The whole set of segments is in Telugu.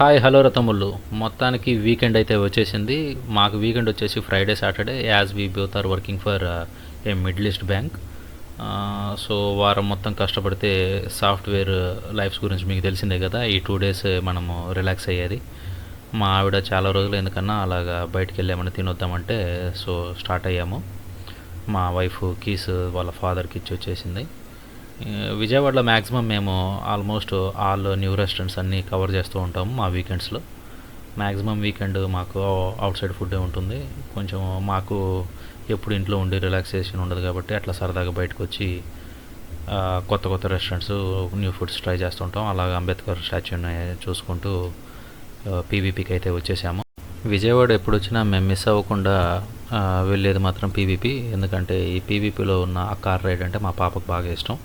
Hi hello రతముళ్ళు. మొత్తానికి వీకెండ్ అయితే వచ్చేసింది. మాకు వీకెండ్ వచ్చేసి Friday Saturday, as we both are working for a Middle East bank. So వారం మొత్తం కష్టపడితే సాఫ్ట్వేర్ లైఫ్స్ గురించి మీకు తెలిసిందే కదా. ఈ 2 డేస్ మనము రిలాక్స్ అయ్యేది. మా ఆవిడ చాలా రోజులు ఎందుకన్నా అలాగా బయటికి వెళ్ళామని తినొద్దామంటే సో స్టార్ట్ అయ్యాము. మా వైఫ్ కీస్ వాళ్ళ ఫాదర్కి ఇచ్చి వచ్చేసింది. విజయవాడలో మ్యాక్సిమం మేము ఆల్మోస్ట్ ఆల్ న్యూ రెస్టారెంట్స్ అన్నీ కవర్ చేస్తూ ఉంటాము మా వీకెండ్స్లో. మ్యాక్సిమం వీకెండ్ మాకు అవుట్ సైడ్ ఫుడ్డే ఉంటుంది. కొంచెం మాకు ఎప్పుడు ఇంట్లో ఉండి రిలాక్సేషన్ ఉండదు కాబట్టి అట్లా సరదాగా బయటకు వచ్చి కొత్త కొత్త రెస్టారెంట్స్, న్యూ ఫుడ్స్ ట్రై చేస్తుంటాం. అలాగే అంబేద్కర్ స్టాచ్యూని చూసుకుంటూ పీవీపీకి అయితే వచ్చేసాము. విజయవాడ ఎప్పుడు వచ్చినా మేము మిస్ అవ్వకుండా వెళ్ళేది మాత్రం పీవీపీ. ఎందుకంటే ఈ పీవీపీలో ఉన్న ఆ కార్ రైడ్ అంటే మా పాపకు బాగా ఇష్టం.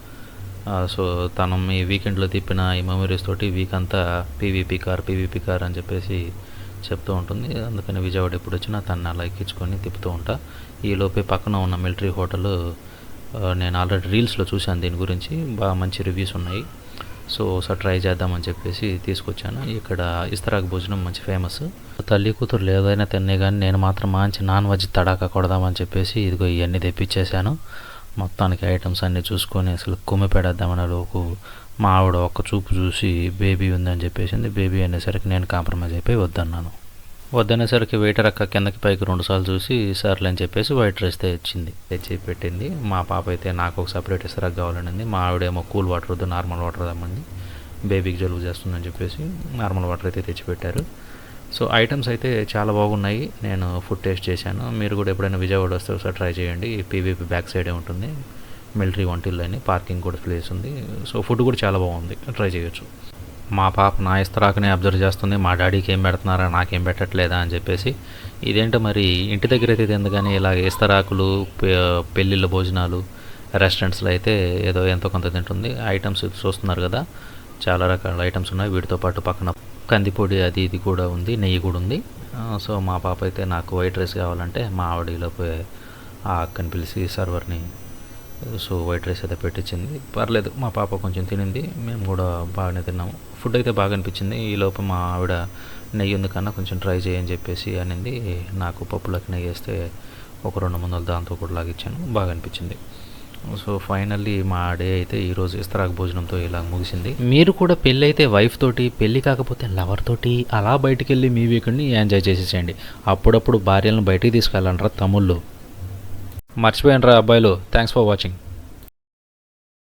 సో తను ఈ వీకెండ్లో తిప్పిన ఈ మెమరీస్ తోటి వీక్ అంతా పీవీపీ కార్ అని చెప్పేసి చెప్తూ ఉంటుంది. అందుకని విజయవాడ ఎప్పుడు వచ్చినా తను అలా ఎక్కించుకొని తిప్పుతూ ఉంటా. ఈలోపే పక్కన ఉన్న మిలిటరీ హోటల్ నేను ఆల్రెడీ రీల్స్లో చూశాను, దీని గురించి బాగా మంచి రివ్యూస్ ఉన్నాయి. సో ఒకసారి ట్రై చేద్దామని చెప్పేసి తీసుకొచ్చాను. ఇక్కడ ఇస్తరాకు భోజనం మంచి ఫేమస్. తల్లి కూతురు ఏదైనా తిన్నే కానీ నేను మాత్రం మంచి నాన్ వెజ్ తడాకా కొడదామని చెప్పేసి ఇదిగో ఇవన్నీ తెప్పించేశాను. మొత్తానికి ఐటమ్స్ అన్నీ చూసుకొని అసలు కుమ్మి పెడేద్దామనే లోపు మా ఆవిడ ఒక్క చూపు చూసి బేబీ ఉందని చెప్పేసింది. బేబీ అనేసరికి నేను కాంప్రమైజ్ అయిపోయి వద్దనేసరికి వెయిటర్ అక్క కిందకి పైకి 2 సార్లు చూసి సర్లే అని చెప్పేసి వైట్ రైస్ తెచ్చి పెట్టింది. మా పాప అయితే నాకు ఒక సపరేట్ ఇసరాకు కావాలనింది. మా ఆవిడేమో కూల్ వాటర్ వద్దు నార్మల్ వాటర్ తెమ్మంది. బేబీకి జలుబు చేస్తుందని చెప్పేసి నార్మల్ వాటర్ అయితే తెచ్చిపెట్టారు. సో ఐటమ్స్ అయితే చాలా బాగున్నాయి. నేను ఫుడ్ టేస్ట్ చేశాను. మీరు కూడా ఎప్పుడైనా విజయవాడ వస్తే ఒకసారి ట్రై చేయండి. పీవీపీ బ్యాక్ సైడే ఉంటుంది మిలిటరీ వంటిల్లు అని, పార్కింగ్ కూడా ప్లేస్ ఉంది. సో ఫుడ్ కూడా చాలా బాగుంది, ట్రై చేయొచ్చు. మా పాప నా ఇస్తరాకునే అబ్జర్వ్ చేస్తుంది. మా డాడీకి ఏం పెడుతున్నారా నాకేం పెట్టట్లేదా అని చెప్పేసి. ఇదేంటో మరి ఇంటి దగ్గర అయితే ఎందుకని ఇలా ఇస్తరాకులు, పెళ్ళిళ్ళ భోజనాలు, రెస్టారెంట్స్లో అయితే ఏదో ఎంతో కొంత తింటుంది. ఐటమ్స్ చూస్తున్నారు కదా, చాలా రకాల ఐటమ్స్ ఉన్నాయి. వీటితో పాటు పక్కన కందిపొడి అది ఇది కూడా ఉంది, నెయ్యి కూడా ఉంది. సో మా పాప అయితే నాకు వైట్ రైస్ కావాలంటే మా ఆవిడలోపే ఆ అక్కని పిలిచి సర్వర్ని సో వైట్ రైస్ అయితే పెట్టించింది. పర్లేదు, మా పాప కొంచెం తినింది, మేము కూడా బాగానే తిన్నాము. ఫుడ్ అయితే బాగా అనిపించింది. ఈలోపు మా ఆవిడ నెయ్యి ఉంది కన్నా కొంచెం ట్రై చేయని చెప్పేసి అనింది. నాకు పప్పులోకి నెయ్యి వేస్తే ఒక 2 ముందలు దాంతో కూడా లాగిచ్చాను, బాగా అనిపించింది. సో ఫైనల్లీ మా డే అయితే ఈరోజు ఇస్తరాకు భోజనంతో ఇలా ముగిసింది. మీరు కూడా పెళ్ళి అయితే వైఫ్ తోటి, పెళ్ళి కాకపోతే లవర్ తోటి అలా బయటికి వెళ్ళి మీ వీకెండ్ని ఎంజాయ్ చేసేసేయండి. అప్పుడప్పుడు భార్యలను బయటికి తీసుకెళ్ళంటారా తమ్ముళ్ళు. మర్చిపోయినరా అబ్బాయిలు. Thanks for watching.